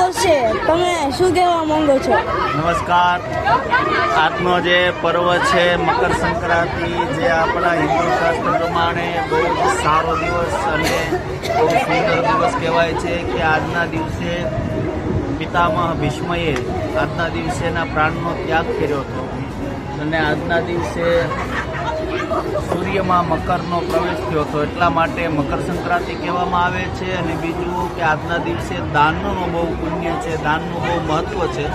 આવશે, તમે શું કહેવા માંગો છો? નમસ્કાર. આજનો જે પર્વ છે મકર સંક્રાંતિ, જે આપણા હિન્દુ શાસ્ત્ર પ્રમાણે બહુ જ સારો દિવસ અને બહુ સુંદર દિવસ કહેવાય છે કે આજના દિવસે પિતામહ ભીષ્મએ આજના દિવસે એના પ્રાણનો ત્યાગ કર્યો હતો અને આજના દિવસે સૂર્યમાં મકરનો પ્રવેશ થયો હતો, એટલા માટે મકર સંક્રાંતિ કહેવામાં આવે છે. અને બીજું કે આજના દિવસે દાનનું બહુ પુણ્ય છે, દાનનું બહુ મહત્ત્વ છે.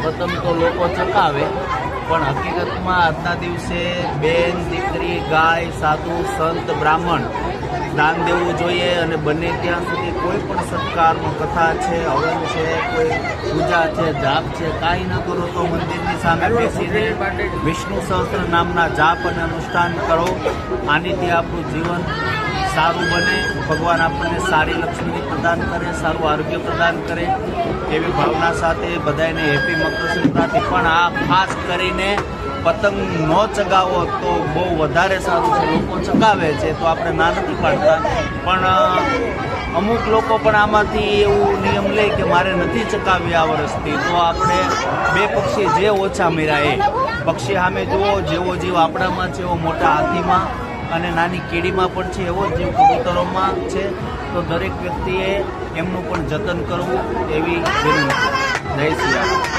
પ્રથમ તો લોકો ચકાવે, પણ હકીકતમાં આજના દિવસે બેન, દીકરી, ગાય, સાધુ, સંત, બ્રાહ્મણ દાન દેવું જોઈએ. અને બને ત્યાં સુધી કોઈ પણ સત્કારનો કથા છે, હવન છે, કોઈ પૂજા છે, જાપ છે, કાંઈ ન કરો તો મંદિરની સામે બેસીને વિષ્ણુ સહસ્ત્ર નામના જાપ અને અનુષ્ઠાન કરો. આનીથી આપણું જીવન સારું બને, ભગવાન આપણને સારી લક્ષ્મી પ્રદાન કરે, સારું આરોગ્ય પ્રદાન કરે, એવી ભાવના સાથે બધાને હેપી મકર સંક્રાંતિ. પણ આ ખાસ કરીને પતંગ ન ચગાવો તો બહુ વધારે સારું છે. લોકો ચગાવે છે તો આપણે ના નથી પાડતા, પણ અમુક લોકો પણ આમાંથી એવું નિયમ લે કે મારે નથી ચગાવી આ વર્ષથી, તો આપણે બે પક્ષી જે ઓછા મેળા એ પક્ષી સામે જુઓ, જેવો જીવ આપણામાં છે એવો મોટા હાથીમાં અને નાની કીડીમાં પણ છે, એવો જીવ કબૂતરોમાં છે. તો દરેક વ્યક્તિએ એમનું પણ જતન કરવું એવી વિનંતી. જય શ્રી રામ.